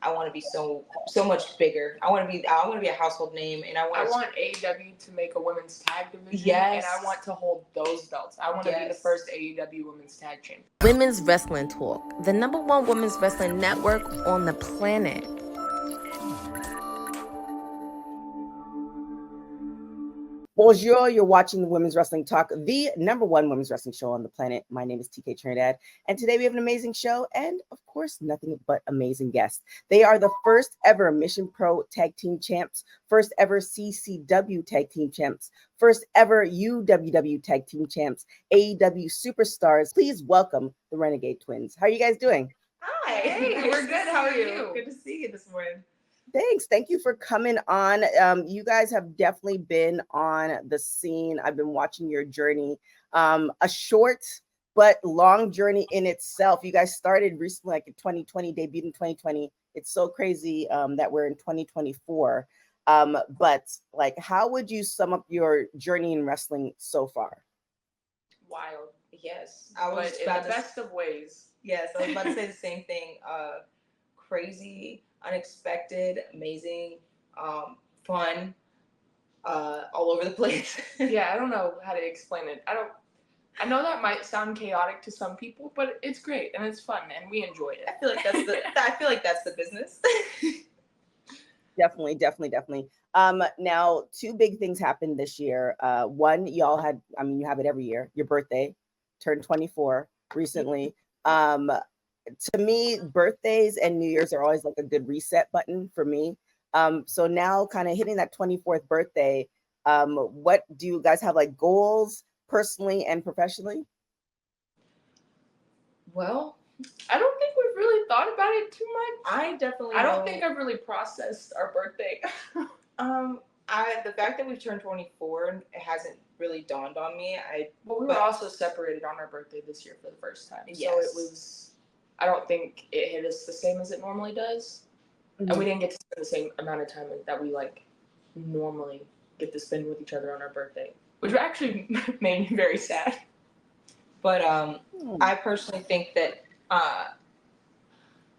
I want to be so much bigger. I want to be a household name, and I want AEW to make a women's tag division. Yes. And I want to hold those belts. I want to be the first AEW women's tag champion. Women's Wrestling Talk, the #1 women's wrestling network on the planet. Bonjour, you're watching the Women's Wrestling Talk, the #1 women's wrestling show on the planet. My name is TkTrinidad, and today we have an amazing show and, of course, nothing but amazing guests. They are the first ever Mission Pro Tag Team Champs, first ever CCW Tag Team Champs, first ever UWW Tag Team Champs, AEW Superstars. Please welcome the Renegade Twins. How are you guys doing? Hi. Hey, we're good. How are you? Good to see you this morning. Thanks. Thank you for coming on. You guys have definitely been on the scene. I've been watching your journey. A short but long journey in itself. You guys started recently, like in 2020, debuted in 2020. It's so crazy that we're in 2024. But like, how would you sum up your journey in wrestling so far? Wild. Yes. But in the best of ways. Yes, I was about to say the same thing. Crazy, unexpected, amazing, fun, all over the place. Yeah, I don't know how to explain it. I know that might sound chaotic to some people, but it's great and it's fun and we enjoy it. I feel like that's the business. Definitely. Now, two big things happened this year. One, you have it every year. Your birthday, turned 24 recently. To me, birthdays and New Year's are always like a good reset button for me. So now kind of hitting that 24th birthday, what do you guys have like goals personally and professionally? Well, I don't think we've really thought about it too much. I don't think I've really processed our birthday. The fact that we've turned 24, it hasn't really dawned on me. We were also separated on our birthday this year for the first time. Yes. So it was, I don't think it hit us the same as it normally does. Mm-hmm. And we didn't get to spend the same amount of time that we like normally get to spend with each other on our birthday, which actually made me very sad. But I personally think that, I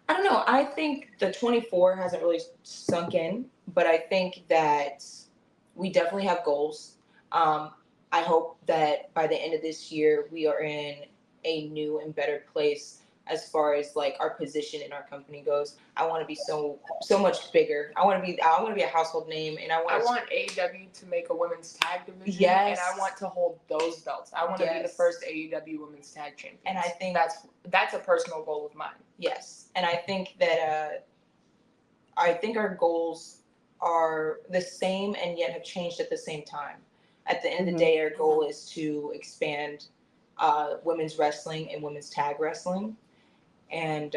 don't know, I think the 24 hasn't really sunk in, but I think that we definitely have goals. I hope that by the end of this year, we are in a new and better place as far as like our position in our company goes. I want to be so much bigger. I want to be a household name, and I want AEW to make a women's tag division. Yes. And I want to hold those belts. I want to be the first AEW women's tag champion. And I think that's a personal goal of mine. Yes. And I think that our goals are the same and yet have changed at the same time. At the end of the day, our goal is to expand women's wrestling and women's tag wrestling. And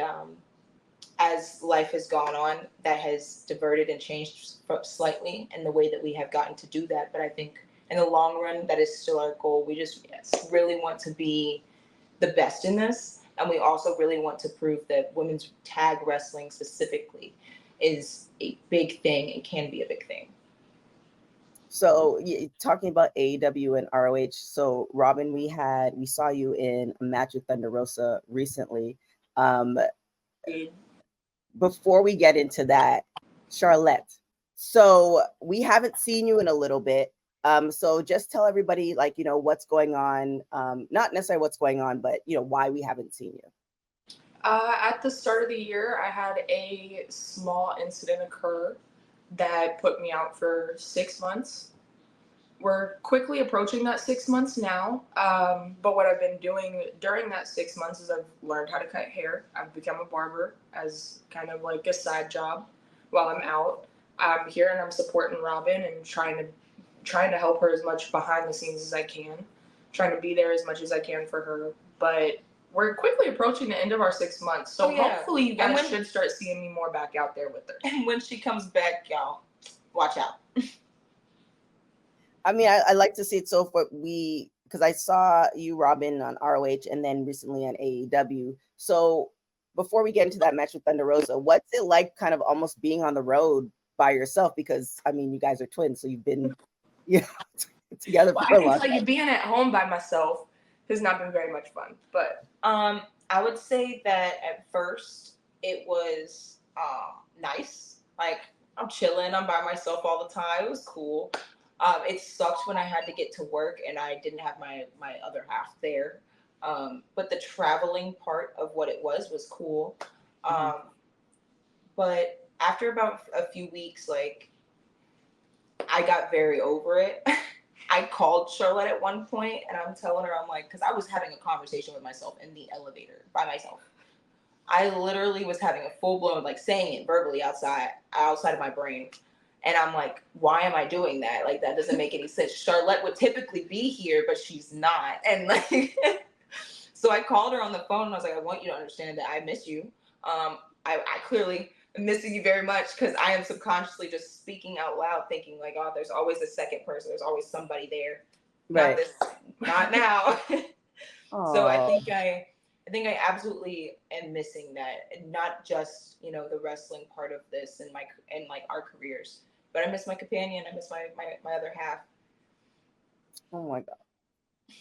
as life has gone on, that has diverted and changed slightly in the way that we have gotten to do that. But I think in the long run, that is still our goal. We just really want to be the best in this. And we also really want to prove that women's tag wrestling specifically is a big thing and can be a big thing. So talking about AEW and ROH, so Robyn, we saw you in a match with Thunder Rosa recently. Before we get into that, Charlette, so we haven't seen you in a little bit. So just tell everybody, like, what's going on, not necessarily what's going on, but, why we haven't seen you. At the start of the year, I had a small incident occur that put me out for 6 months. We're quickly approaching that 6 months now. But what I've been doing during that 6 months is I've learned how to cut hair. I've become a barber as kind of like a side job while I'm out. I'm here and I'm supporting Robyn and trying to help her as much behind the scenes as I can, trying to be there as much as I can for her. But we're quickly approaching the end of our 6 months. So hopefully you guys should start seeing me more back out there with her. And when she comes back, y'all, watch out. I mean, I like to see it so because I saw you, Robyn, on ROH and then recently on AEW. So before we get into that match with Thunder Rosa, what's it like kind of almost being on the road by yourself? Because, I mean, you guys are twins, so you've been together for a long time. I can tell you, being at home by myself has not been very much fun. But I would say that at first it was nice. Like, I'm chilling. I'm by myself all the time. It was cool. It sucked when I had to get to work and I didn't have my other half there. But the traveling part of what it was cool. But after about a few weeks, like, I got very over it. I called Charlette at one point and I'm telling her, I'm like, because I was having a conversation with myself in the elevator by myself. I literally was having a full blown, like, saying it verbally outside of my brain. And I'm like, why am I doing that? Like, that doesn't make any sense. Charlette would typically be here, but she's not. And like, so I called her on the phone and I was like, I want you to understand that I miss you. I clearly am missing you very much because I am subconsciously just speaking out loud, thinking like, oh, there's always a second person. There's always somebody there. Right. Not now. So I Aw. think I absolutely am missing that, and not just, you know, the wrestling part of this and like our careers, but I miss my companion. I miss my other half. Oh my God.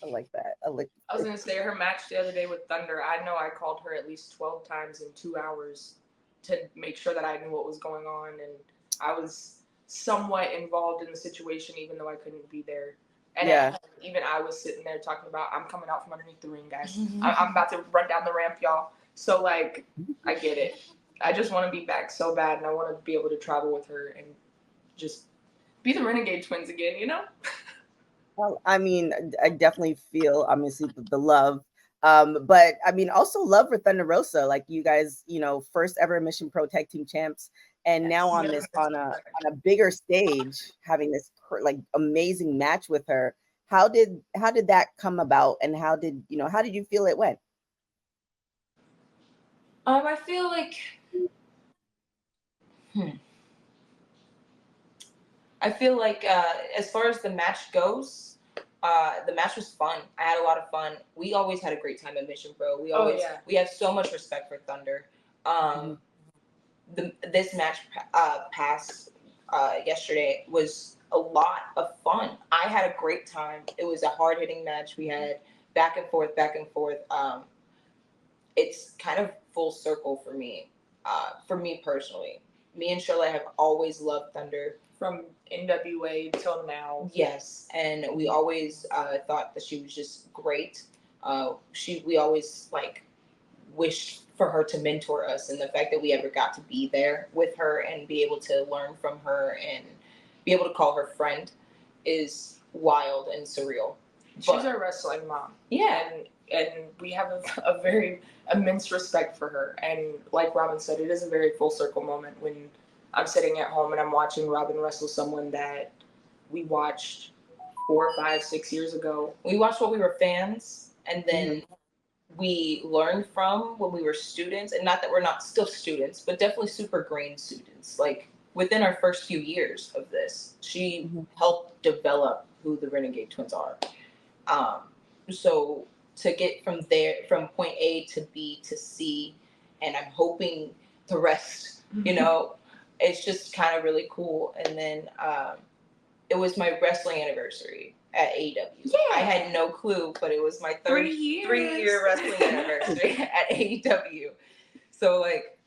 I like that. I was gonna say her match the other day with Thunder. I know I called her at least 12 times in 2 hours to make sure that I knew what was going on, and I was somewhat involved in the situation, even though I couldn't be there. And Yeah. even I was sitting there talking about, I'm coming out from underneath the ring, guys. I'm about to run down the ramp, y'all. So, like, I get it. I just want to be back so bad, and I want to be able to travel with her and just be the Renegade Twins again, you know? Well, I mean, I definitely feel obviously the love. But I mean, also love for Thunder Rosa. Like, you guys, you know, first ever Mission Pro Tag Team Champs, and now on this on a bigger stage, having this like amazing match with her. How did that come about, and how did you feel it went? I feel like as far as the match goes, the match was fun. I had a lot of fun. We always had a great time at Mission Pro. We have so much respect for Thunder. This match past yesterday was a lot of fun. I had a great time. It was a hard hitting match. We had back and forth. It's kind of full circle for me personally. Me and Charlotte have always loved Thunder. From NWA till now. Yes, and we always thought that she was just great. We always like wished for her to mentor us, and the fact that we ever got to be there with her and be able to learn from her and be able to call her friend is wild and surreal. She's our wrestling mom. Yeah. And we have a very immense respect for her. And like Robyn said, it is a very full circle moment when I'm sitting at home and I'm watching Robyn wrestle someone that we watched 4, 5, 6 years ago. We watched when we were fans, and then we learned from when we were students. And not that we're not still students, but definitely super green students. Like, within our first few years of this, she helped develop who the Renegade Twins are. So to get from point A to B to C, and I'm hoping the rest, you know, it's just kind of really cool. And then it was my wrestling anniversary at AEW. Yeah. I had no clue, but it was my 3-year wrestling anniversary at AEW. So like,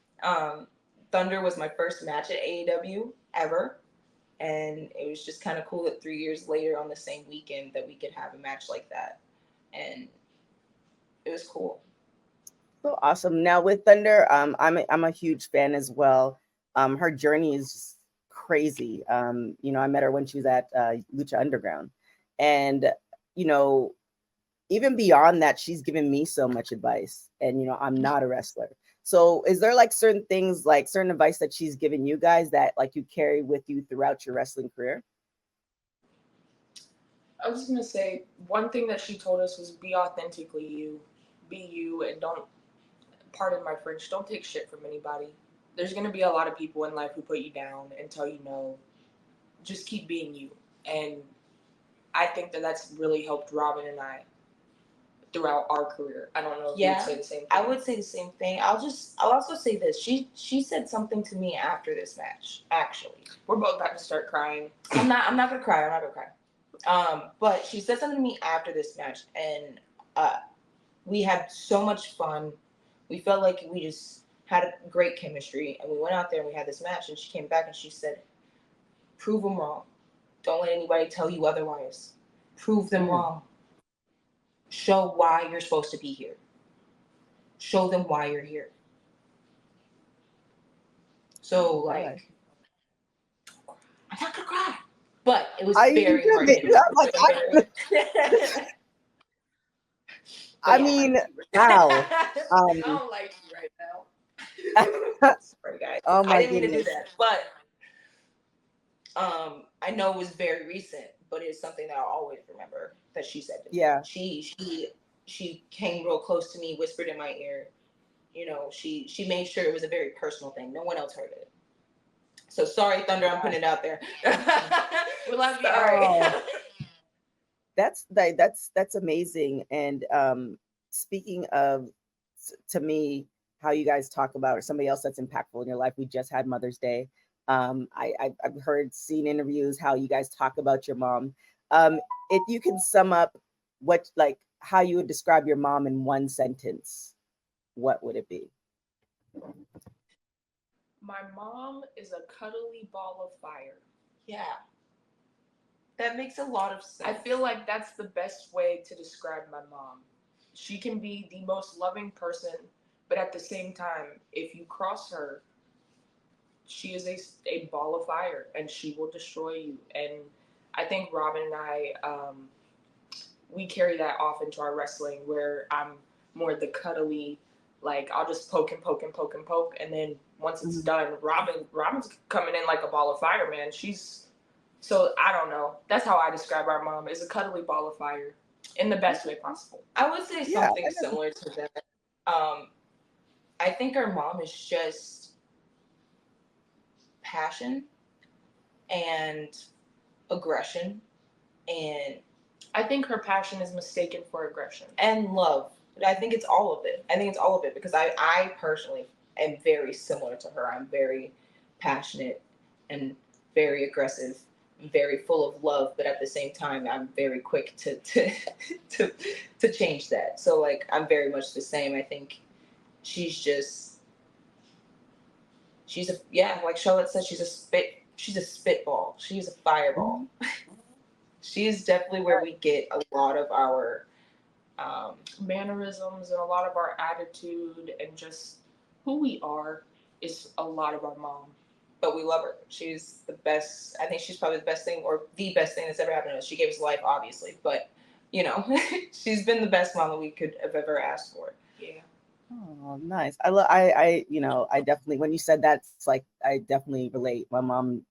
Thunder was my first match at AEW ever. And it was just kind of cool that 3 years later on the same weekend that we could have a match like that. And it was cool. So awesome. Now with Thunder, I'm a huge fan as well. Her journey is just crazy. You know, I met her when she was at Lucha Underground, and you know, even beyond that, she's given me so much advice. And you know, I'm not a wrestler, so is there like certain things, like certain advice that she's given you guys that like you carry with you throughout your wrestling career? I was just gonna say, one thing that she told us was be authentically you, be you, and don't, pardon my French, don't take shit from anybody. There's gonna be a lot of people in life who put you down and tell you no. Just keep being you. And I think that that's really helped Robyn and I throughout our career. I don't know if you would say the same thing. I would say the same thing. I'll also say this. She said something to me after this match, actually. We're both about to start crying. I'm not gonna cry. But she said something to me after this match, and we had so much fun. We felt like we just had a great chemistry, and we went out there and we had this match, and she came back and she said, prove them wrong. Don't let anybody tell you otherwise. Prove them wrong. Show why you're supposed to be here. Show them why you're here. So, like, I'm not gonna cry, but it was very hard. I mean, wow. I don't like you right now. Sorry, guys. Oh my I didn't mean to do goodness. that, but I know it was very recent, but it's something that I'll always remember that she said to me. Yeah. She came real close to me, whispered in my ear. You know, she made sure it was a very personal thing. No one else heard it. So sorry, Thunder, I'm putting it out there. We love you. Sorry. That's amazing. And speaking of, to me, how you guys talk about, or somebody else that's impactful in your life, we just had Mother's Day. I've seen interviews how you guys talk about your mom. If you can sum up how you would describe your mom in one sentence, what would it be? My mom is a cuddly ball of fire. Yeah. That makes a lot of sense. I feel like that's the best way to describe my mom. She can be the most loving person, but at the same time, if you cross her, she is a ball of fire, and she will destroy you. And I think Robyn and I, we carry that off into our wrestling, where I'm more the cuddly, like, I'll just poke and poke and poke and poke, and then once it's done, Robyn's coming in like a ball of fire, man. So I don't know. That's how I describe our mom, is a cuddly ball of fire in the best way possible. I would say something similar to that. I think our mom is just passion and aggression, and I think her passion is mistaken for aggression. And love. I think it's all of it. Because I personally am very similar to her. I'm very passionate and very aggressive, very full of love, but at the same time, I'm very quick to change that. So, like, I'm very much the same. I think she's like Charlotte said, she's a spitball. She's a fireball. She is definitely where we get a lot of our mannerisms and a lot of our attitude and just who we are is a lot of our mom. But we love her. She's the best. I think she's probably the best thing, or the best thing that's ever happened to us. She gave us life, obviously, but you know, she's been the best mom that we could have ever asked for. Yeah. Oh, nice. I definitely, when you said that, it's like, I definitely relate. My mom,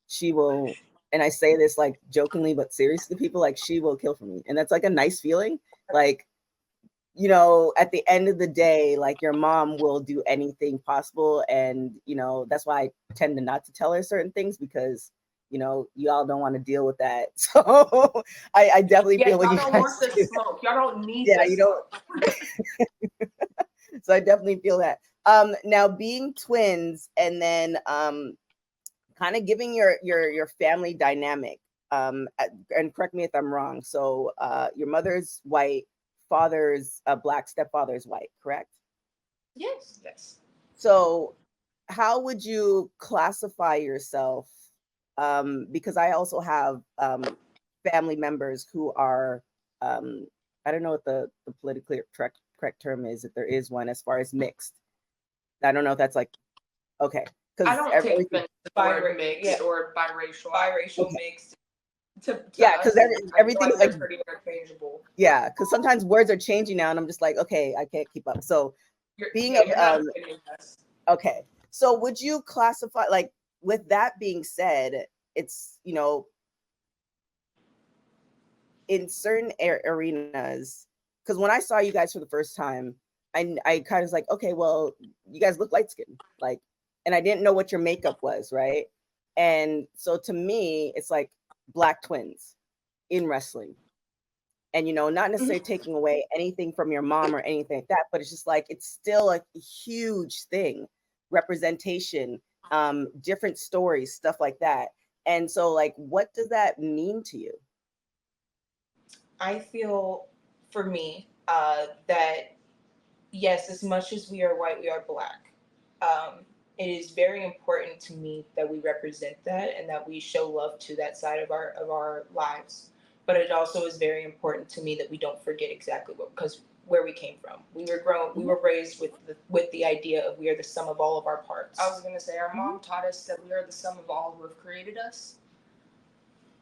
she will, and I say this like jokingly, but seriously, people, like, she will kill for me. And that's like a nice feeling. Like, you know, at the end of the day, like, your mom will do anything possible. And, you know, that's why I tend to not to tell her certain things, because, you know, y'all don't want to deal with that. So I definitely feel what you guys don't want the smoke. Y'all don't need you don't. So I definitely feel that. Now, being twins, and then kind of giving your family dynamic, and correct me if I'm wrong. So your mother's white, father's black, stepfather's white, correct? Yes. So how would you classify yourself? Because I also have family members who are, I don't know what the politically correct term is, if there is one, as far as mixed. I don't know if that's like, okay. I don't take offense to the word mixed or biracial. Biracial mixed. Because everything is like pretty interchangeable. Yeah, because sometimes words are changing now, and I'm just like, okay, I can't keep up. So okay. So would you classify, like, with that being said, it's, you know, in certain arenas, because when I saw you guys for the first time, I kind of was like, okay, well, you guys look light skinned, like, and I didn't know what your makeup was, right? And so to me, it's like black twins in wrestling. And, you know, not necessarily taking away anything from your mom or anything like that, but it's just like, it's still a huge thing. Representation, different stories, stuff like that. And so, like, what does that mean to you? I feel, for me, that yes, as much as we are white, we are black. it is very important to me that we represent that and that we show love to that side of our lives. But it also is very important to me that we don't forget exactly where we came from. We were raised with the idea of we are the sum of all of our parts. I was gonna say our mom taught us that we are the sum of all who have created us.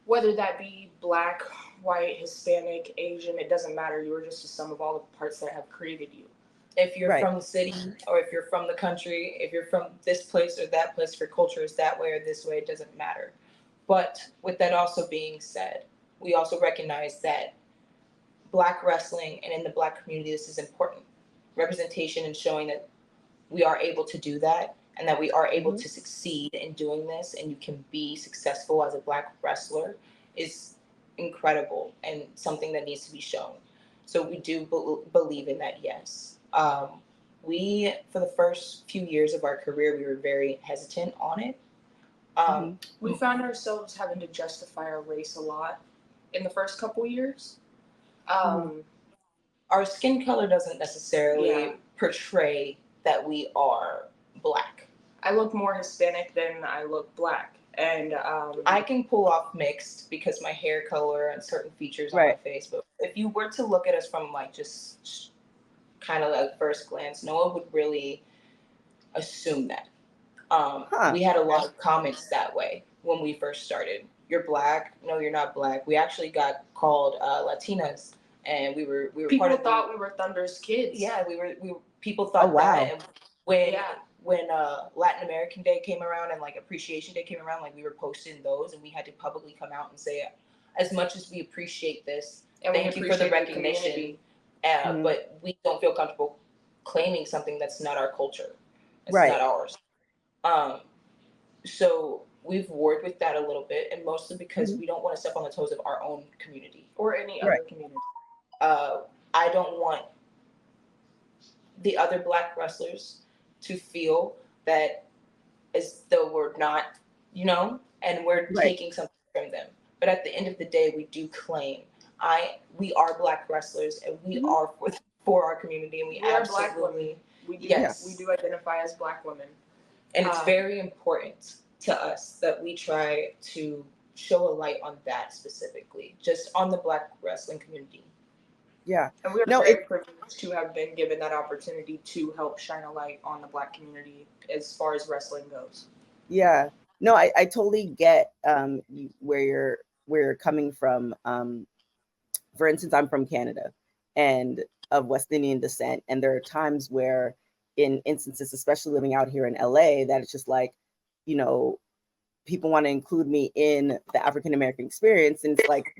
Whether that be Black, white, Hispanic, Asian, it doesn't matter. You are just the sum of all the parts that have created you. If you're from the city or if you're from the country, if you're from this place or that place, if your culture is that way or this way, it doesn't matter. But with that also being said, we also recognize that Black wrestling and in the Black community, this is important. Representation and showing that we are able to do that and that we are able to succeed in doing this and you can be successful as a Black wrestler is incredible and something that needs to be shown. So we do believe in that, yes. We, for the first few years of our career, we were very hesitant on it. We found ourselves having to justify our race a lot in the first couple years. Our skin color doesn't necessarily portray that we are Black. I look more Hispanic than I look Black. And I can pull off mixed because my hair color and certain features on my face. But if you were to look at us from like just kind of like first glance, no one would really assume that. We had a lot of comments that way when we first started. You're Black? No, you're not Black. We actually got called Latinas, and we were people part of thought we were Thunder's kids. Yeah, we were. People thought that. And when Latin American Day came around and like Appreciation Day came around, like we were posting those, and we had to publicly come out and say, as much as we appreciate this, and thank you for the recognition, but we don't feel comfortable claiming something that's not our culture. It's not ours. So we've worked with that a little bit, and mostly because we don't want to step on the toes of our own community or any other community. I don't want the other Black wrestlers to feel that as though we're not, and we're taking something from them. But at the end of the day, we do claim we are Black wrestlers, and we are for our community, and we absolutely are Black women. We do identify as Black women. And it's very important to us that we try to show a light on that specifically, just on the Black wrestling community. Yeah. And we're very privileged to have been given that opportunity to help shine a light on the Black community as far as wrestling goes. Yeah. No, I totally get where you're coming from. For instance, I'm from Canada and of West Indian descent. And there are times where in instances, especially living out here in LA, that it's just like, people want to include me in the African-American experience. And it's like,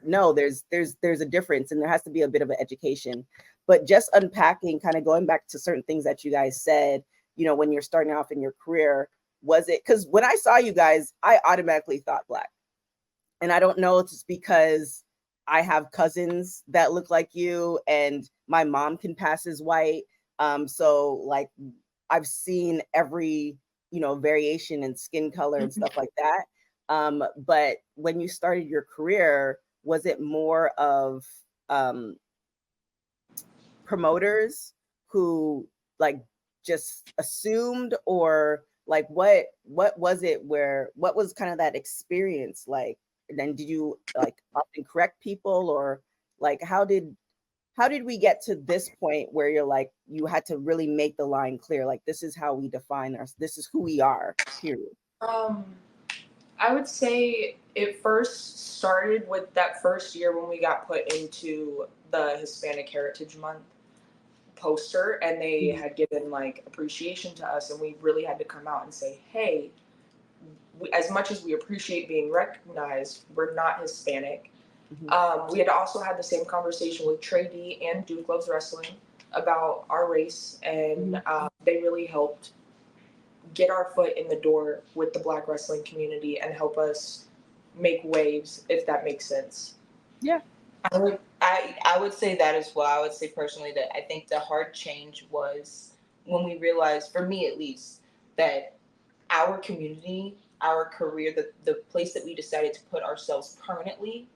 no, there's a difference, and there has to be a bit of an education. But just unpacking, kind of going back to certain things that you guys said, when you're starting off in your career, was it, because when I saw you guys, I automatically thought Black. And I don't know if it's because I have cousins that look like you and my mom can pass as white. So like I've seen every, variation in skin color and stuff like that. But when you started your career, was it more of promoters who like just assumed, or like what was it, what was kind of that experience like? And then did you like often correct people, or like how did we get to this point where you're like, you had to really make the line clear, like this is how we define us, this is who we are, period? I would say it first started with that first year when we got put into the Hispanic Heritage Month poster, and they had given like appreciation to us, and we really had to come out and say, hey, as much as we appreciate being recognized, we're not Hispanic. We had also had the same conversation with Trey D and Duke Loves Wrestling about our race, and they really helped get our foot in the door with the Black wrestling community and help us make waves, if that makes sense. Yeah. I would say that as well. I would say personally that I think the hard change was when we realized, for me at least, that our community, our career, the place that we decided to put ourselves permanently,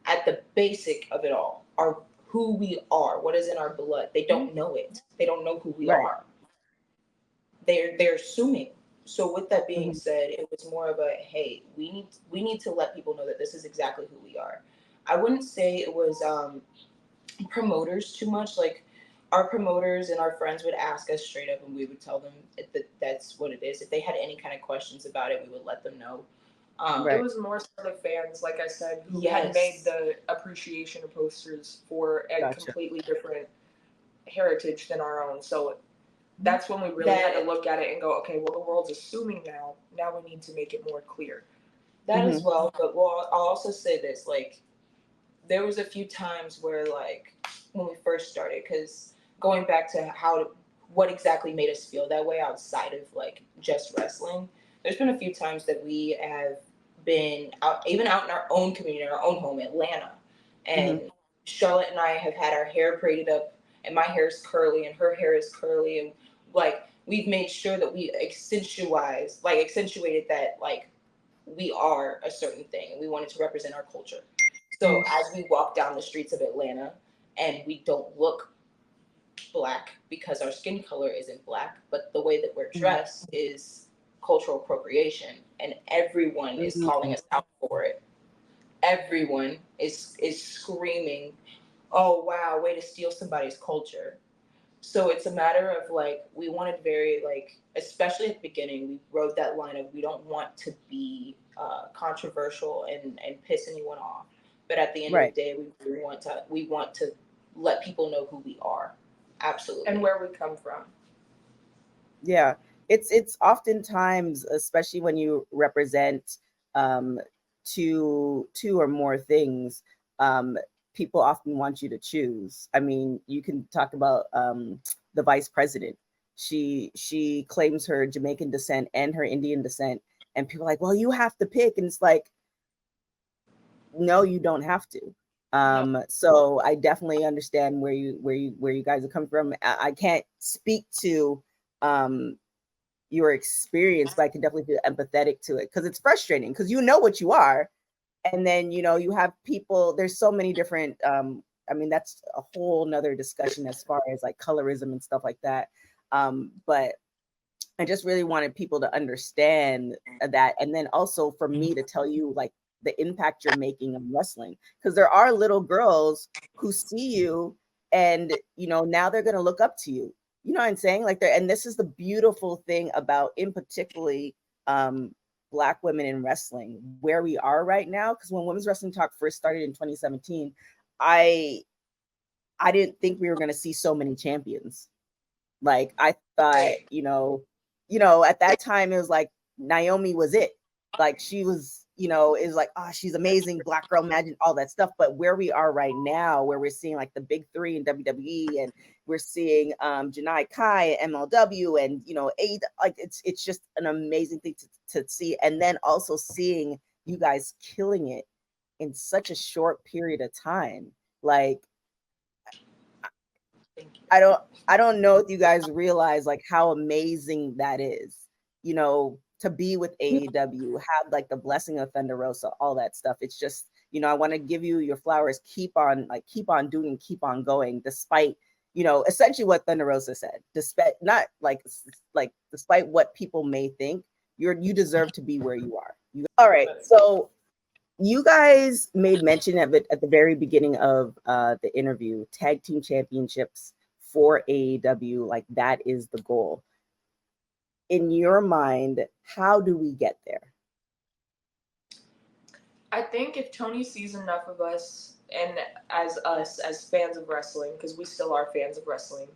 at the basic of it all, are who we are, what is in our blood. They don't know it. They don't know who we are. they're assuming. So with that being said, it was more of a, hey, we need to let people know that this is exactly who we are. I wouldn't say it was promoters too much. Like, our promoters and our friends would ask us straight up, and we would tell them that that's what it is. If they had any kind of questions about it, we would let them know. It was more so the fans, like I said, who had made the appreciation posters for a completely different heritage than our own. So that's when we really had to look at it and go, okay, well, the world's assuming now. Now we need to make it more clear. That as well. But well, I'll also say this, like, there was a few times where, like, when we first started, because going back to what exactly made us feel that way outside of, like, just wrestling, there's been a few times that we have been out, even out in our own community, in our own home, Atlanta, and Charlotte and I have had our hair braided up, and my hair is curly and her hair is curly, and, like, we've made sure that we accentuated that, like, we are a certain thing, and we wanted to represent our culture. So as we walk down the streets of Atlanta and we don't look Black because our skin color isn't Black, but the way that we're dressed is cultural appropriation, and everyone is calling us out for it. Everyone is screaming, "Oh wow, way to steal somebody's culture." So it's a matter of, like, we wanted very, like, especially at the beginning, we rode that line of, we don't want to be controversial and piss anyone off. But at the end of the day, we want to let people know who we are. Absolutely. And where we come from. Yeah. It's oftentimes, especially when you represent two or more things, people often want you to choose. I mean, you can talk about the vice president. She claims her Jamaican descent and her Indian descent, and people are like, well, you have to pick. And it's like, no, you don't have to. So I definitely understand where you guys are coming from. I can't speak to your experience, but I can definitely feel empathetic to it, because it's frustrating, because you know what you are, and then you have people. There's so many different. I mean, that's a whole nother discussion as far as, like, colorism and stuff like that. But I just really wanted people to understand that, and then also for me to tell you, like, the impact you're making in wrestling, because there are little girls who see you, and now they're going to look up to you. You know what I'm saying? Like, and this is the beautiful thing about, in particularly, Black women in wrestling, where we are right now. Because when Women's Wrestling Talk first started in 2017, I didn't think we were going to see so many champions. Like, I thought, at that time it was like Naomi was it. Like, she was, is like, oh, she's amazing, Black girl magic, all that stuff. But where we are right now, where we're seeing, like, the big three in WWE, and we're seeing Janai Kai, MLW, and like, it's just an amazing thing to see. And then also seeing you guys killing it in such a short period of time. Like, I don't know if you guys realize, like, how amazing that is, to be with AEW, have, like, the blessing of Thunder Rosa, all that stuff. It's just, I want to give you your flowers. Keep on doing and keep on going, despite, essentially what Thunder Rosa said, despite not despite what people may think, you deserve to be where you are. All right. So you guys made mention of it at the very beginning of the interview, tag team championships for AEW, like, that is the goal. In your mind, how do we get there? I think if Tony sees enough of us, and as fans of wrestling, because we still are fans of wrestling,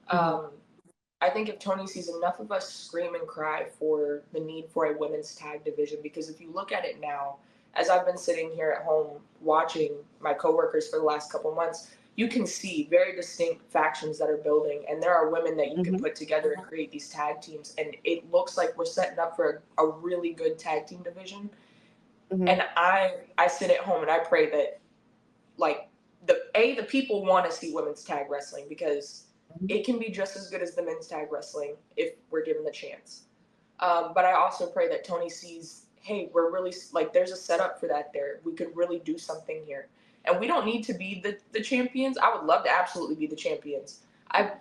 I think if Tony sees enough of us scream and cry for the need for a women's tag division, because if you look at it now, as I've been sitting here at home watching my coworkers for the last couple months, you can see very distinct factions that are building, and there are women that you can put together and create these tag teams, and it looks like we're setting up for a really good tag team division. And I sit at home and I pray that, like, the people want to see women's tag wrestling, because it can be just as good as the men's tag wrestling if we're given the chance. But I also pray that Tony sees, hey, we're really, like, there's a setup for that there. We could really do something here. And we don't need to be the champions. I would love to absolutely be the champions. I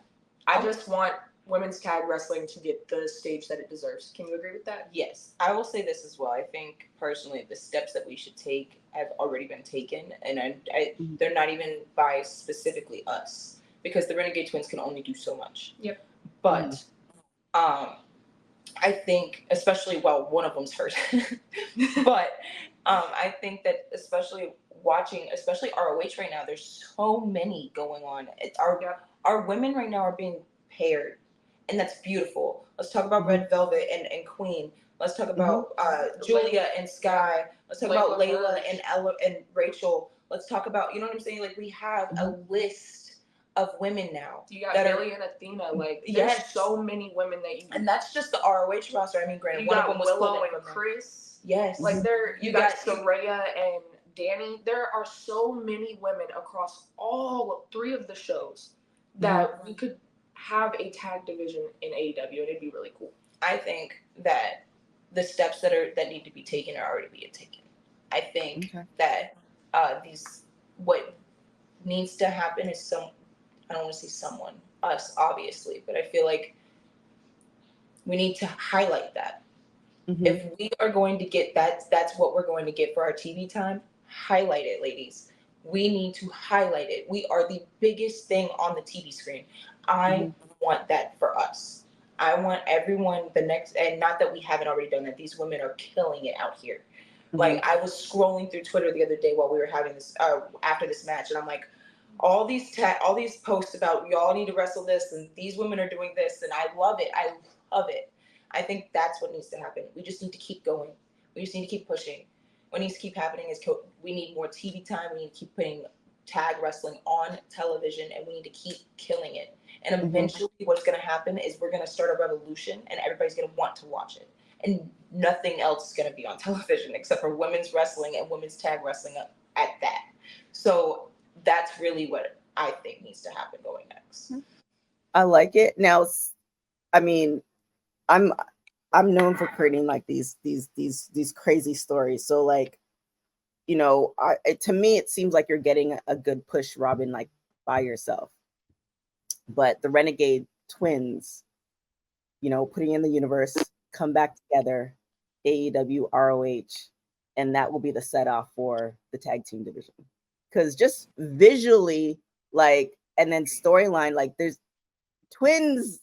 just want women's tag wrestling to get the stage that it deserves. Can you agree with that? Yes, I will say this as well. I think personally the steps that we should take have already been taken, and they're not even by specifically us, because the Renegade Twins can only do so much. Yep. But I think, especially while one of them's hurt, but I think that especially watching, especially ROH right now, there's so many going on. Our women right now are being paired, and that's beautiful. Let's talk about Red Velvet and Queen. Let's talk about Julia and Sky. Let's talk about Layla and Ella and Rachel. Let's talk about, you know what I'm saying? Like, we have a list of women now. You got Billy and Athena. Like, there's so many women that you. And that's just the ROH roster. I mean, granted, one of them was Willow and Chris. Yes. Like, you got Soraya and Danny. There are so many women across all 3 of the shows that we could have a tag division in AEW, and it'd be really cool. I think that the steps that need to be taken are already being taken. I think that what needs to happen is I don't want to say us, obviously, but I feel like we need to highlight that. If we are going to get that's what we're going to get for our TV time. Highlight it, ladies. We need to highlight it. We are the biggest thing on the TV screen. I want that for us. I want everyone and not that we haven't already done that. These women are killing it out here. Like, I was scrolling through Twitter the other day while we were having this, after this match, and I'm like, all these posts about y'all need to wrestle this, and these women are doing this, and I love it. I love it. I think that's what needs to happen. We just need to keep going. We just need to keep pushing. What needs to keep happening is we need more TV time. We need to keep putting tag wrestling on television, and we need to keep killing it. And eventually what's going to happen is we're going to start a revolution, and everybody's going to want to watch it. And nothing else is going to be on television except for women's wrestling and women's tag wrestling at that. So that's really what I think needs to happen going next. I like it. Now, I mean, I'm known for creating like these crazy stories. So, like, you know, to me it seems like you're getting a good push, Robyn, like by yourself. But the Renegade Twins, you know, putting in the universe, come back together, AEW, ROH, and that will be the set off for the tag team division. Because just visually, like, and then storyline, like, there's twins,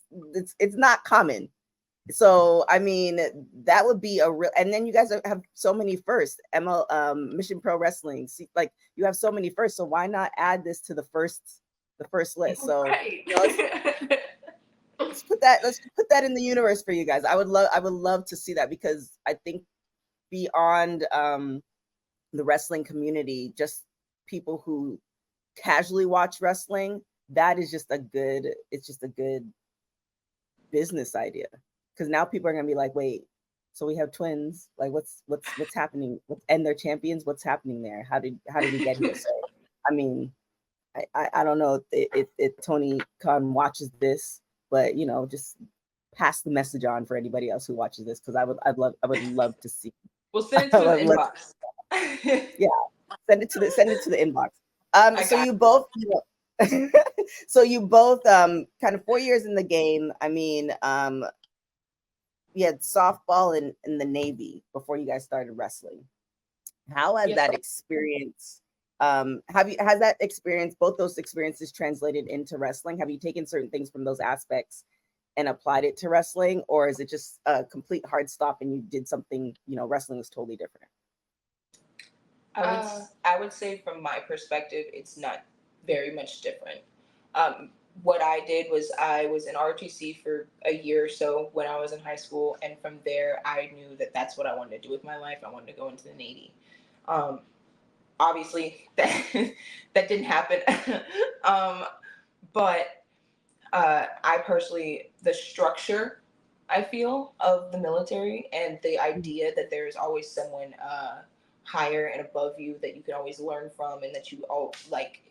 it's not common. So, I mean, that would be a real, and then you guys have so many firsts. Mission Pro Wrestling, like, you have so many firsts. So why not add this to the first list? So, you know, let's put that in the universe for you guys. I would love to see that, because I think beyond the wrestling community, just people who casually watch wrestling, that is just a good business idea. Because now people are gonna be like, wait, so we have twins, like what's happening? And they're champions, what's happening there? How did we get here? So, I mean, I don't know if Tony Khan watches this, but, you know, just pass the message on for anybody else who watches this, because I would love to see. We'll send it to the inbox. Yeah, send it to the inbox. So you both, kind of 4 years in the game. I mean, you had softball in the Navy before you guys started wrestling. How has that experience? Has that experience, both those experiences, translated into wrestling? Have you taken certain things from those aspects and applied it to wrestling, or is it just a complete hard stop and you did something, you know, wrestling was totally different? I would say from my perspective, it's not very much different. What I did was I was in ROTC for a year or so when I was in high school, and from there I knew that that's what I wanted to do with my life. I wanted to go into the Navy. Obviously that didn't happen. But I personally, the structure, I feel, of the military, and the idea that there's always someone higher and above you that you can always learn from, and that you all like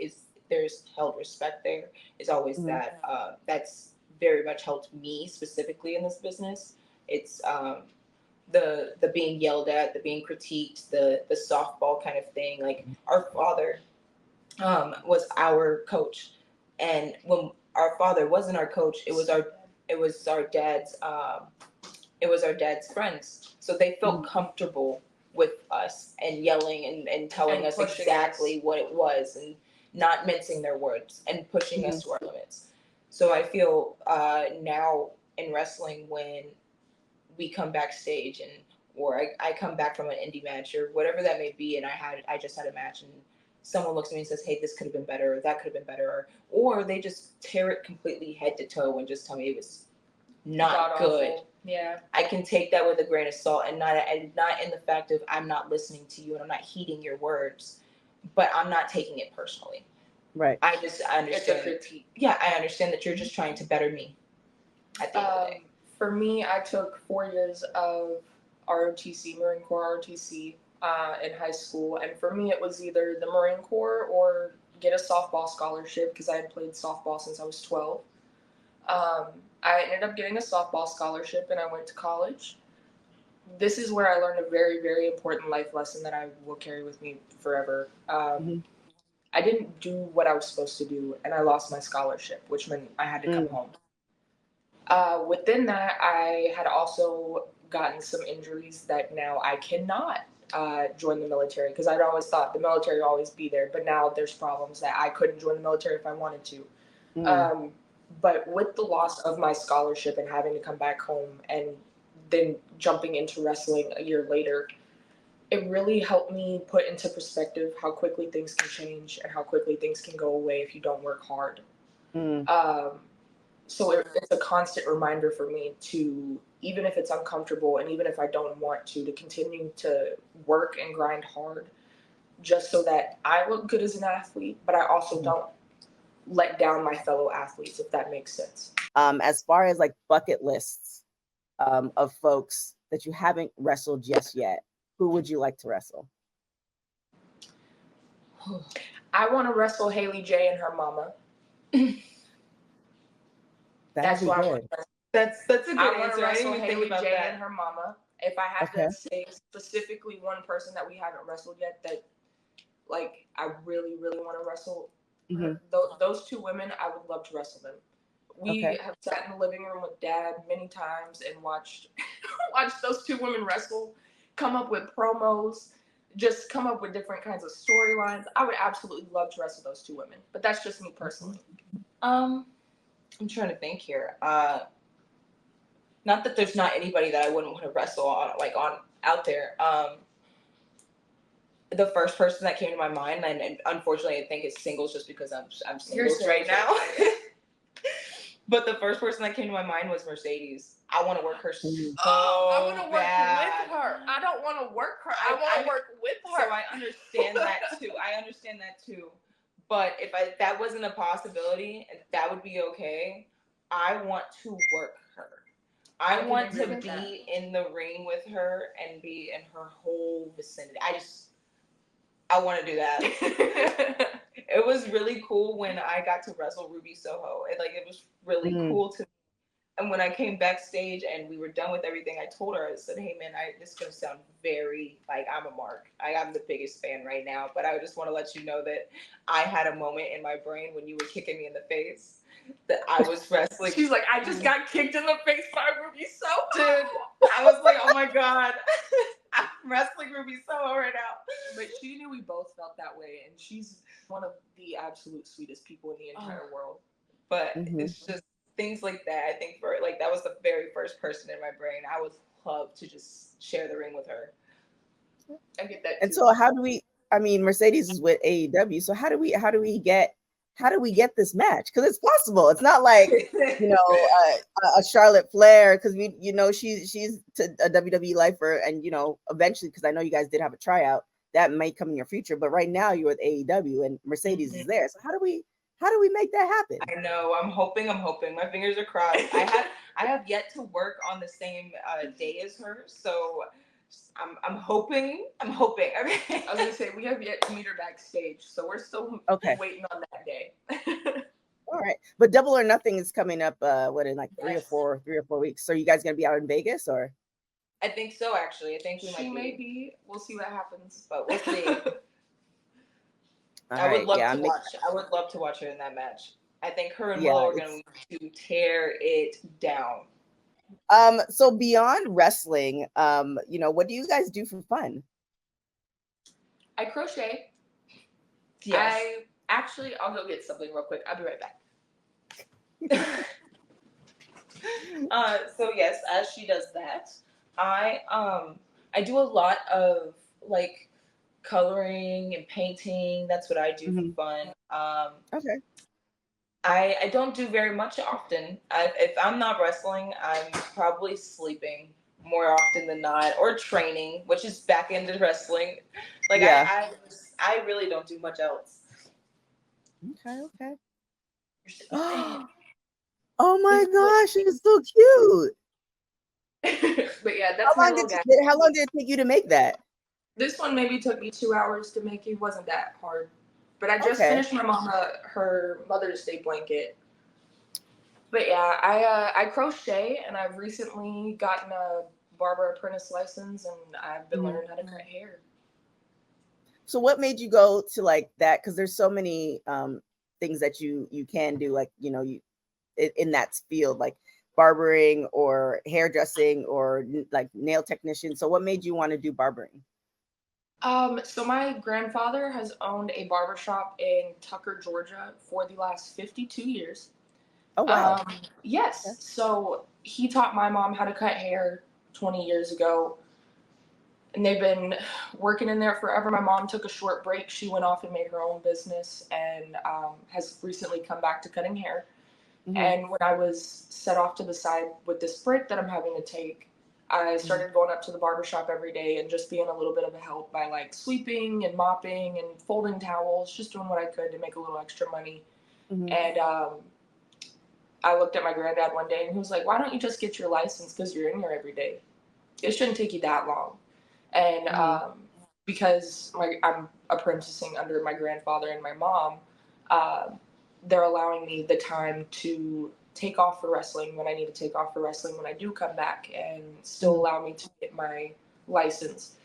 there's held respect there, is always that. That's very much helped me specifically in this business. It's the being yelled at, the being critiqued, the softball kind of thing. Like, our father was our coach, and when our father wasn't our coach, it was our it was our dad's friends, so they felt comfortable with us and yelling and telling And us pushing exactly us. what it was and not mincing their words and pushing us to our limits. So I feel now in wrestling, when we come backstage and or I come back from an indie match or whatever that may be, and I just had a match and someone looks at me and says, hey, this could have been better, or that could have been better, or they just tear it completely head to toe and just tell me it was not God good. awful. Yeah. I can take that with a grain of salt, and not in the fact of I'm not listening to you and I'm not heeding your words, but I'm not taking it personally. Right. I It's understand. a critique. Yeah, I understand that you're just trying to better me at the end of the day. For me, I took 4 years of ROTC, Marine Corps ROTC, in high school, and for me, it was either the Marine Corps or get a softball scholarship because I had played softball since I was 12. I ended up getting a softball scholarship and I went to college. This is where I learned a very, very important life lesson that I will carry with me forever. I didn't do what I was supposed to do and I lost my scholarship, which meant I had to come home. Within that, I had also gotten some injuries that now I cannot join the military because I'd always thought the military would always be there, but now there's problems that I couldn't join the military if I wanted to. But with the loss of my scholarship and having to come back home and then jumping into wrestling a year later, it really helped me put into perspective how quickly things can change and how quickly things can go away if you don't work hard. So it's a constant reminder for me to, even if it's uncomfortable and even if I don't want to continue to work and grind hard just so that I look good as an athlete, but I also don't let down my fellow athletes, if that makes sense. As far as like bucket lists of folks that you haven't wrestled just yet, who would you like to wrestle? I want to wrestle Haley J and her mama. That's who I want to wrestle. That's a good I want answer. to I didn't wrestle even think Haley about J that. and her mama. If I had to say specifically one person that we haven't wrestled yet that like I really, really want to wrestle, those two women, I would love to wrestle them. We have sat in the living room with Dad many times and watched those two women wrestle, come up with promos, just come up with different kinds of storylines. I would absolutely love to wrestle those two women, but that's just me personally. I'm trying to think here. Not that there's not anybody that I wouldn't want to wrestle on out there. The first person that came to my mind, and unfortunately I think it's singles just because I'm singles right now. But the first person that came to my mind was Mercedes. I want to work her so I want to work bad. with her. I don't want to work her. I want to work with her. So I understand that too. But if that wasn't a possibility, that would be okay. I want to work her. I want to be in the ring with her and be in her whole vicinity. I want to do that. It was really cool when I got to wrestle Ruby Soho. It was really cool to me. And when I came backstage and we were done with everything, I told her, I said, hey man, this is going to sound very like I'm a mark. I'm the biggest fan right now, but I just want to let you know that I had a moment in my brain when you were kicking me in the face that I was wrestling. She's like, I just got kicked in the face by Ruby Soho. Dude, I was like, oh my God. I'm wrestling Ruby Soho right now. But she knew we both felt that way, and she's one of the absolute sweetest people in the entire world. But it's just things like that. I think that was the very first person in my brain. I would love to just share the ring with her. I get that too. And so how do we, Mercedes is with AEW. So how do we get this match? Because it's possible. It's not like, a Charlotte Flair, because she's a WWE lifer, and eventually, because I know you guys did have a tryout, that might come in your future. But right now you're with AEW and Mercedes is there. So how do we make that happen? I know. I'm hoping. My fingers are crossed. I have yet to work on the same day as her, so I'm hoping. Okay. I was gonna say we have yet to meet her backstage, so we're still waiting on that day. All right, but Double or Nothing is coming up. In like 3 or 4 weeks? So you guys gonna be out in Vegas or? I think so. Actually, I think we might be. We'll see what happens, but we'll see. I would love to watch her in that match. I think her and Yeah, Willow are going to tear it down. So beyond wrestling, what do you guys do for fun? I crochet. Yes. I'll go get something real quick. I'll be right back. So yes, as she does that, I do a lot of like coloring and painting. That's what I do for fun. Okay. I don't do very much often. If I'm not wrestling, I'm probably sleeping more often than not, or training, which is back into wrestling. Like Yeah. I really don't do much else. Okay. You're so Oh my gosh, it's so cute. But yeah, that's my little guy. How long did it take you to make that? This one maybe took me 2 hours to make. It wasn't that hard. But I just Okay. finished my mom her Mother's Day blanket. But yeah, I crochet, and I've recently gotten a barber apprentice license, and I've been learning how to cut hair. So what made you go to like that? Because there's so many things that you can do, like you in that field, like barbering or hairdressing or like nail technician. So what made you want to do barbering? So my grandfather has owned a barbershop in Tucker, Georgia for the last 52 years. Oh wow. Yes. Okay. So he taught my mom how to cut hair 20 years ago. And they've been working in there forever. My mom took a short break. She went off and made her own business, and has recently come back to cutting hair. And when I was set off to the side with this break that I'm having to take, I started going up to the barbershop every day and just being a little bit of a help by like sweeping and mopping and folding towels, just doing what I could to make a little extra money. And I looked at my granddad one day and he was like, "Why don't you just get your license, because you're in here every day? It shouldn't take you that long." And because I'm apprenticing under my grandfather and my mom, they're allowing me the time to take off for wrestling when I need to take off for wrestling when I do come back, and still allow me to get my license.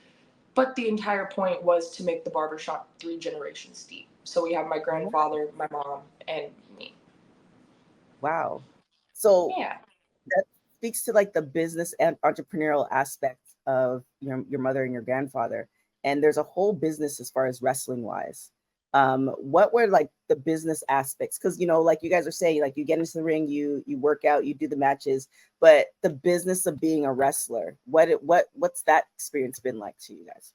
But the entire point was to make the barbershop 3 generations deep. So we have my grandfather, my mom, and me. Wow. So yeah, that speaks to like the business and entrepreneurial aspect of your mother and your grandfather. And there's a whole business as far as wrestling wise. What were like the business aspects? Because like you guys are saying, like you get into the ring, you work out, you do the matches, but the business of being a wrestler, what's that experience been like to you guys?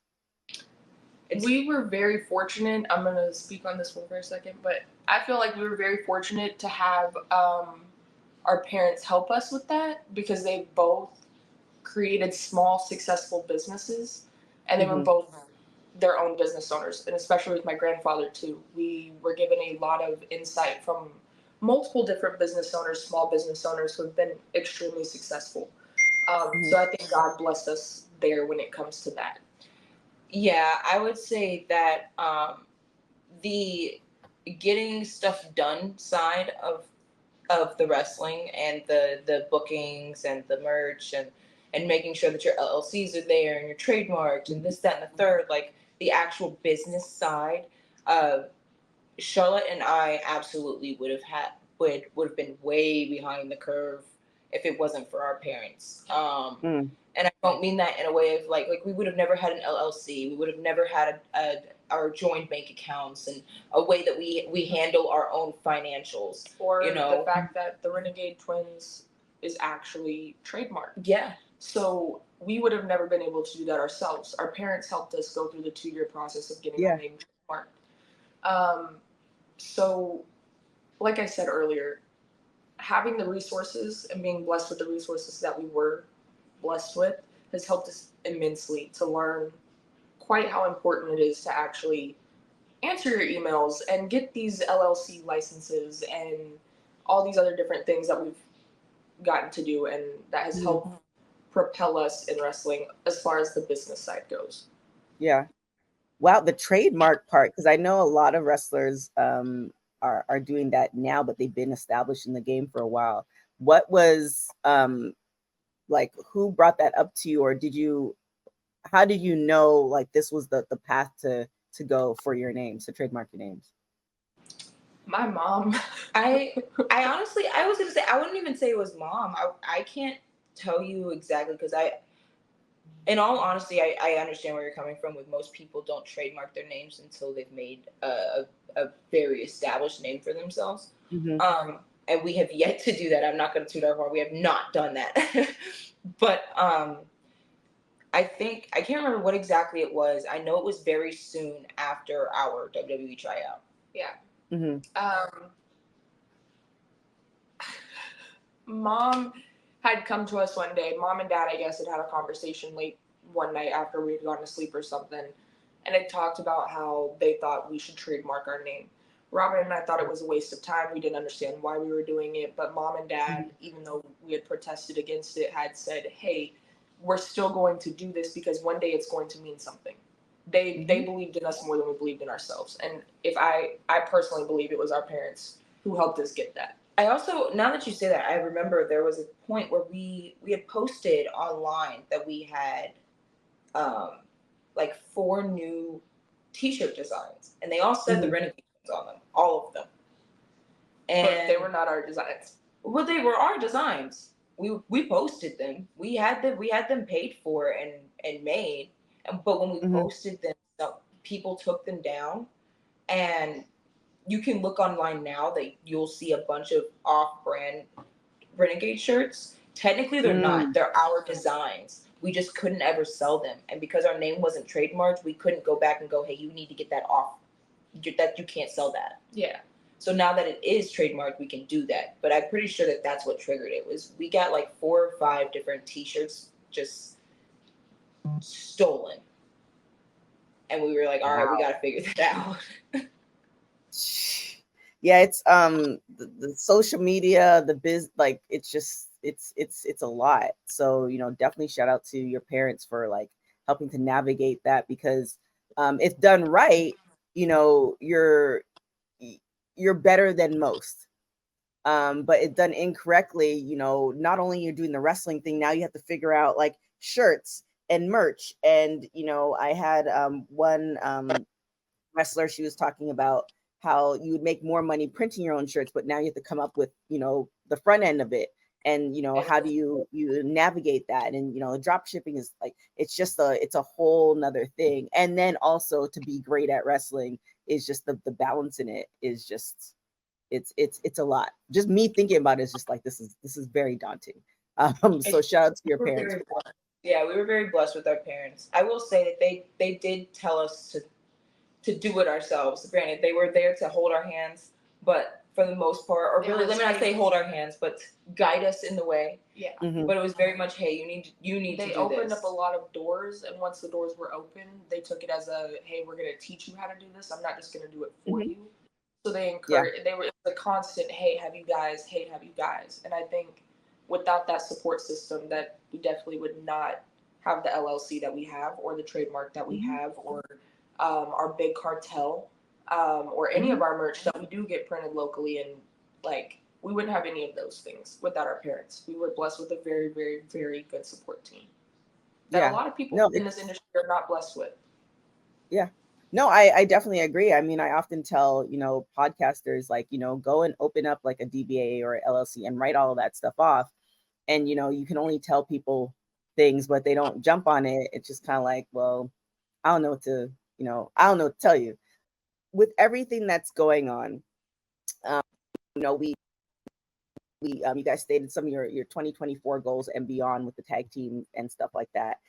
we were very fortunate. I'm going to speak on this one for a second, but I feel like we were very fortunate to have our parents help us with that, because they both created small, successful businesses, and they were both their own business owners. And especially with my grandfather too, we were given a lot of insight from multiple different business owners, small business owners who have been extremely successful. So I think God blessed us there when it comes to that. Yeah, I would say that the getting stuff done side of the wrestling and the bookings and the merch and making sure that your LLCs are there and your trademarks and this, that, and the third, like the actual business side, Charlotte and I absolutely would have been way behind the curve if it wasn't for our parents. And I don't mean that in a way of like we would have never had an LLC. We would have never had our joint bank accounts and a way that we handle our own financials. Or the fact that the Renegade Twins is actually trademarked. Yeah. So we would have never been able to do that ourselves. Our parents helped us go through the 2-year process of getting our name trademarked. So like I said earlier, having the resources and being blessed with the resources that we were blessed with has helped us immensely to learn quite how important it is to actually answer your emails and get these LLC licenses and all these other different things that we've gotten to do, and that has helped propel us in wrestling as far as the business side goes. Yeah. Wow, the trademark part, because I know a lot of wrestlers are doing that now, but they've been established in the game for a while. What was like, who brought that up to you, or how did you know like this was the path to go for your names, to trademark your names? My mom. I honestly, I was gonna say, I wouldn't even say it was mom. I can't tell you exactly, because in all honesty, I understand where you're coming from. With most people, don't trademark their names until they've made a very established name for themselves. Mm-hmm. And we have yet to do that. I'm not going to toot our horn. We have not done that. But I think, I can't remember what exactly it was. I know it was very soon after our WWE tryout. Yeah. Mm-hmm. Mom had come to us one day. Mom and Dad, I guess, had a conversation late one night after we had gone to sleep or something, and had talked about how they thought we should trademark our name. Robyn and I thought it was a waste of time. We didn't understand why we were doing it, but Mom and Dad, even though we had protested against it, had said, hey, we're still going to do this because one day it's going to mean something. They believed in us more than we believed in ourselves. And if I personally believe it was our parents who helped us get that. I also, now that you say that, I remember there was a point where we had posted online that we had like 4 new t-shirt designs, and they all said the Renegade Twins on them, all of them. And but they were not our designs. Well, they were our designs. We posted them. We had them paid for and made. But when we posted them, people took them down, and you can look online now that you'll see a bunch of off-brand Renegade shirts. Technically, they're not. They're our designs. We just couldn't ever sell them. And because our name wasn't trademarked, we couldn't go back and go, hey, you need to get that off. That you can't sell that. Yeah. So now that it is trademarked, we can do that. But I'm pretty sure that that's what triggered it. Was we got like 4 or 5 different T-shirts just stolen. And we were like, all right, we got to figure that out. Yeah, it's the social media, the biz, like it's just it's a lot. So, you know, definitely shout out to your parents for like helping to navigate that, because if done right, you know, you're better than most. But it done incorrectly, you know, not only you're doing the wrestling thing, now you have to figure out like shirts and merch. And, you know, I had one wrestler, she was talking about how you would make more money printing your own shirts, but now you have to come up with, you know, the front end of it. And, you know, how do you navigate that? And, you know, drop shipping is like, it's a whole nother thing. And then also to be great at wrestling is just the balance in it is just, it's a lot. Just me thinking about it is just like, this is very daunting. So shout out to your parents. Yeah, we were very blessed with our parents. I will say that they did tell us to do it ourselves. Granted, they were there to hold our hands, but for the most part, or really, let me not say hold our hands, but guide us in the way. Yeah. But it was very much, hey, you need to do this. They opened up a lot of doors, and once the doors were open, they took it as a, hey, we're going to teach you how to do this. I'm not just going to do it for you. So they encouraged, it was a constant, hey, have you guys. And I think without that support system, that we definitely would not have the LLC that we have, or the trademark that we have, or our big cartel, or any of our merch that we do get printed locally. And like, we wouldn't have any of those things without our parents. We were blessed with a very, very, very good support team that a lot of people in this industry are not blessed with. Yeah. No, I definitely agree. I mean, I often tell, you know, podcasters, like, you know, go and open up like a DBA or LLC and write all of that stuff off. And, you know, you can only tell people things, but they don't jump on it. It's just kind of like, well, I don't know what to tell you. With everything that's going on, you know, you guys stated some of your 2024 goals and beyond with the tag team and stuff like that.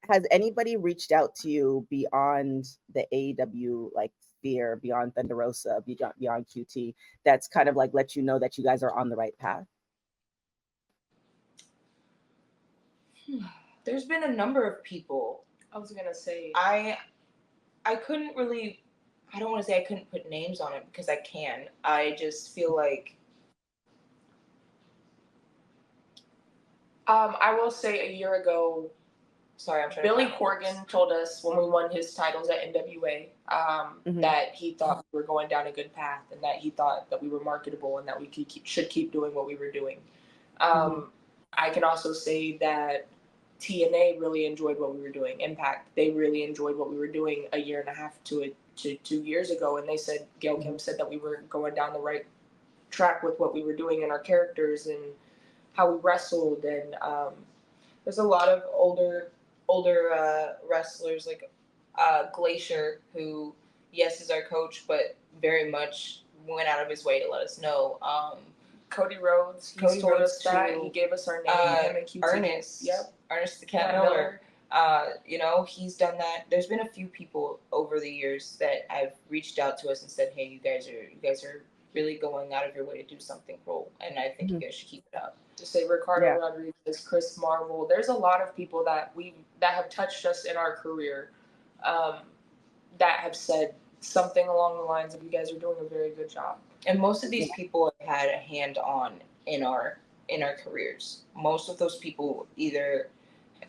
Has anybody reached out to you beyond the AEW like sphere, beyond Thunder Rosa, beyond QT, that's kind of like let you know that you guys are on the right path? There's been a number of people. I was gonna say, I couldn't really, I don't want to say I couldn't put names on it, because I can. I just feel like I will say a year ago, Billy Corgan told us when we won his titles at NWA that he thought we were going down a good path, and that he thought that we were marketable, and that we should keep doing what we were doing. I can also say that TNA really enjoyed what we were doing. Impact, they really enjoyed what we were doing a year and a half to 2 years ago, and they said, Gail Kim said that we were going down the right track with what we were doing in our characters and how we wrestled. And there's a lot of older wrestlers like Glacier, who yes is our coach, but very much went out of his way to let us know. Cody Rhodes, he told us that. He gave us our name. Him and QT. Ernest. Yep. Ernest the Cat Miller. You know, he's done that. There's been a few people over the years that have reached out to us and said, "Hey, you guys are really going out of your way to do something cool, and I think you guys should keep it up." To say Ricardo Rodriguez, Chris Marvel. There's a lot of people that have touched us in our career, that have said something along the lines of, "You guys are doing a very good job." And most of these people have had a hand on in our careers. Most of those people, either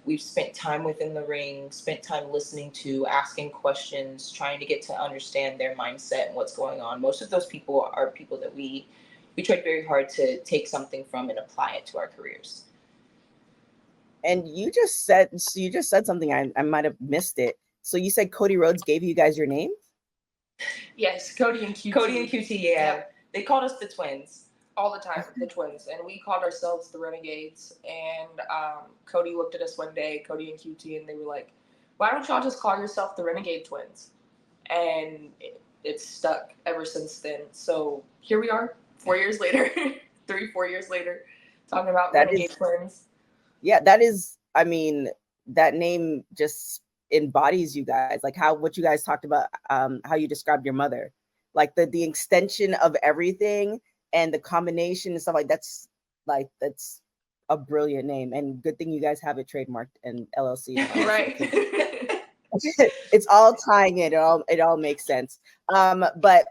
we've spent time within the ring, spent time listening to, asking questions, trying to get to understand their mindset and what's going on. Most of those people are people that we tried very hard to take something from and apply it to our careers. And you just said something, I might have missed it. So you said Cody Rhodes gave you guys your names? Yes, Cody and QT. Cody and QT, yeah. Yep. They called us the Twins. All the time, the Twins. And we called ourselves the Renegades. And Cody looked at us one day, Cody and QT, and they were like, "Why don't y'all just call yourself the Renegade Twins?" And it's stuck ever since then. So here we are, 4 years later, 4 years later, talking about Renegade Twins. Yeah, that is, I mean, that name just embodies you guys, like what you guys talked about, how you described your mother, like the extension of everything and the combination and stuff that's a brilliant name, and good thing you guys have it trademarked and LLC. Right. It's all tying in. It all makes sense. But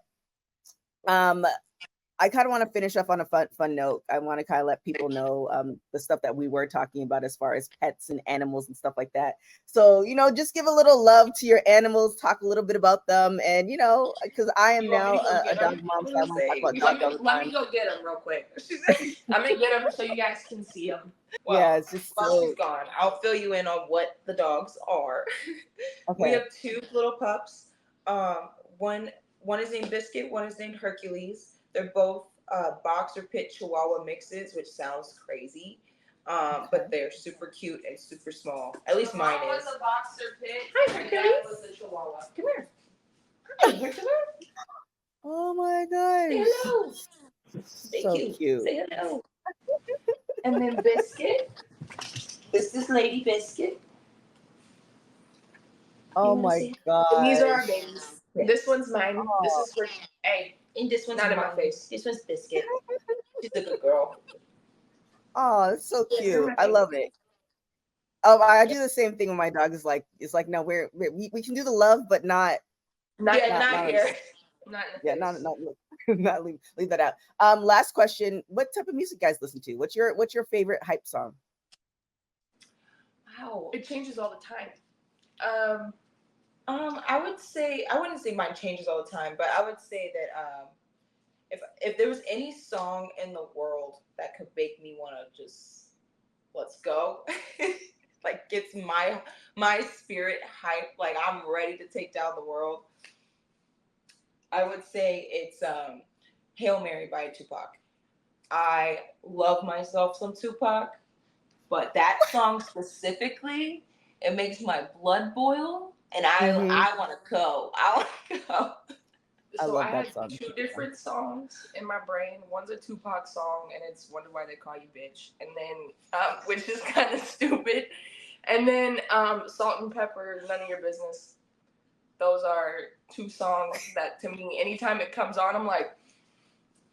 I kind of want to finish up on a fun note. I want to kind of let people know the stuff that we were talking about as far as pets and animals and stuff like that. So, just give a little love to your animals, talk a little bit about them. And, because I am now a dog mom, so I want to talk about dogs all the time. Let me go get them real quick. I'm going to get them so you guys can see them. Well, yeah, it's just while she's gone, I'll fill you in on what the dogs are. Okay. We have two little pups. One is named Biscuit, one is named Hercules. They're both boxer pit Chihuahua mixes, which sounds crazy, but they're super cute and super small. At least mine is. Was a boxer pit. Hi, Hercules. Was a Chihuahua. Come here. Hi, Hercules. Oh my gosh. Say hello. So cute. Say hello. And then Biscuit. This is Lady Biscuit. Oh my god. These are our babies. This one's mine. Oh. This is for and this one's not in my face. This one's Biscuit. She's a good girl. Oh, it's so cute. I love it. Oh, I do the same thing with my dog. It's like no, we can do the love, but not here. Not leave that out. Last question: what type of music guys listen to? What's your favorite hype song? Wow, it changes all the time. I would say, I wouldn't say mine changes all the time, but I would say that if there was any song in the world that could make me want to just let's go, like gets my spirit hyped, like I'm ready to take down the world, I would say it's Hail Mary by Tupac. I love myself some Tupac, but that song specifically, it makes my blood boil. And I want to go. I want to go. So I have two different songs in my brain. One's a Tupac song, and it's "Wonder Why They Call You Bitch," and then which is kind of stupid. And then "Salt and Pepper," "None of Your Business." Those are two songs that, to me, anytime it comes on, I'm like,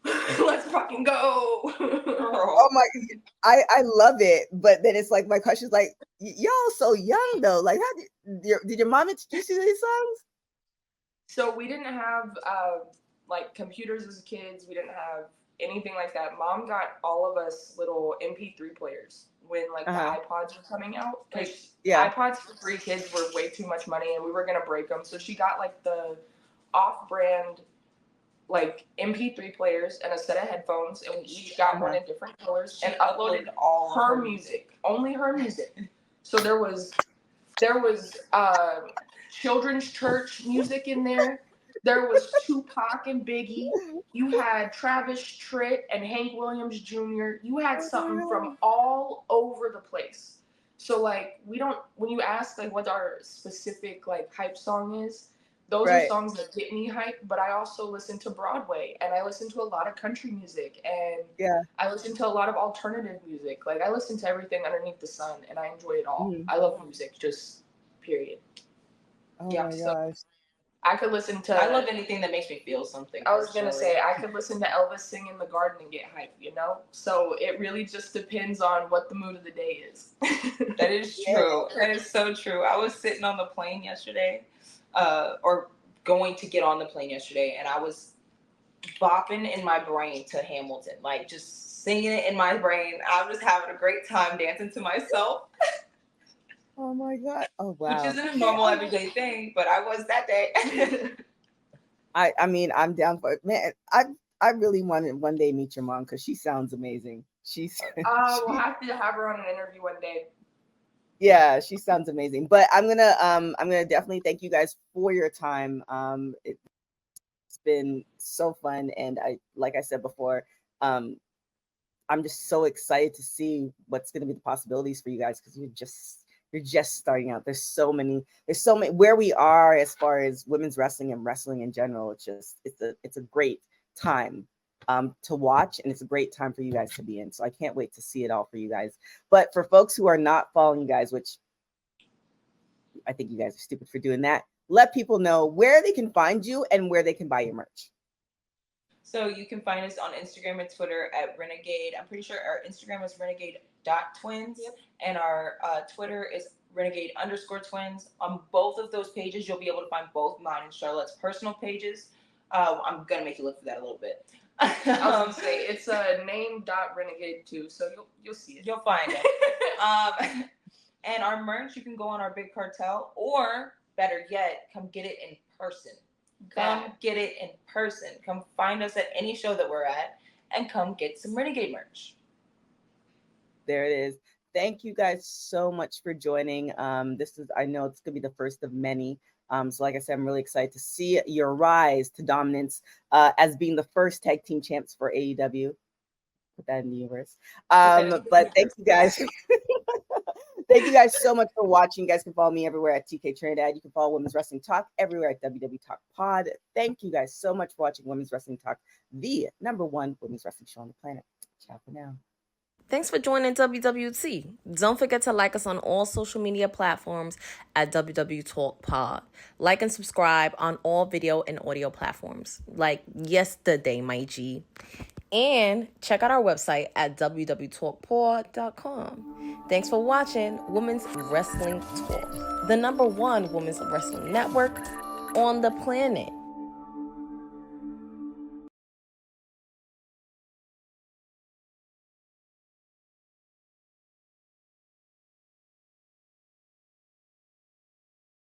let's fucking go. Oh my, I love it. But then it's like, my question is like, y'all so young though. Like, how did your mom introduce you to these songs? So we didn't have like computers as kids. We didn't have anything like that. Mom got all of us little MP3 players when like the iPods were coming out. Because iPods for 3 kids were way too much money and we were going to break them. So she got like the off-brand like MP3 players and a set of headphones, and we each got one in different colors and uploaded all her music, only her music. So there was children's church music in there. There was Tupac and Biggie. You had Travis Tritt and Hank Williams Jr. You had something from all over the place. So like when you ask like what our specific like hype song is, those are songs that get me hyped, but I also listen to Broadway and I listen to a lot of country music and I listen to a lot of alternative music. Like I listen to everything underneath the sun and I enjoy it all. I love music, just period. Oh my gosh. I could listen to. I love anything that makes me feel something. I was gonna say I could listen to Elvis sing in the garden and get hyped, you know. So it really just depends on what the mood of the day is. That is true. That is so true. I was sitting on the plane yesterday, or going to get on the plane yesterday, and I was bopping in my brain to Hamilton, like just singing it in my brain. I was having a great time dancing to myself. Oh my God. Oh wow. Which isn't a normal everyday thing, but I was that day. I mean, I'm down for it. Man, I really want to one day meet your mom because she sounds amazing. We'll have to have her on an interview one day. Yeah, she sounds amazing. But I'm gonna definitely thank you guys for your time. It's been so fun, and like I said before, I'm just so excited to see what's gonna be the possibilities for you guys because you're just starting out. There's so many where we are as far as women's wrestling and wrestling in general. It's a great time to watch, and it's a great time for you guys to be in. So I can't wait to see it all for you guys. But for folks who are not following you guys, which I think you guys are stupid for doing that, let people know where they can find you and where they can buy your merch. So you can find us on Instagram and Twitter at Renegade. I'm pretty sure our Instagram is Renegade.Twins. Yep. And our Twitter is Renegade_Twins. On both of those pages, you'll be able to find both mine and Charlotte's personal pages. I'm going to make you look for that a little bit. I was going to say, it's name.renegade too, so you'll see it. You'll find it. And our merch, you can go on our Big Cartel, or better yet, come get it in person. Come get it in person. Come find us at any show that we're at and come get some Renegade merch. There it is. Thank you guys so much for joining. I know it's going to be the first of many. So like I said, I'm really excited to see your rise to dominance as being the first tag team champs for AEW. Put that in the universe. But thank you guys. Thank you guys so much for watching. You guys can follow me everywhere at TkTrinidad. You can follow Women's Wrestling Talk everywhere at WW Talk Pod. Thank you guys so much for watching Women's Wrestling Talk, the #1 women's wrestling show on the planet. Ciao for now. Thanks for joining WWT. Don't forget to like us on all social media platforms at WW Talk Pod. Like and subscribe on all video and audio platforms like yesterday, my G. And check out our website at www.talkpod.com. Thanks for watching Women's Wrestling Talk, the #1 women's wrestling network on the planet.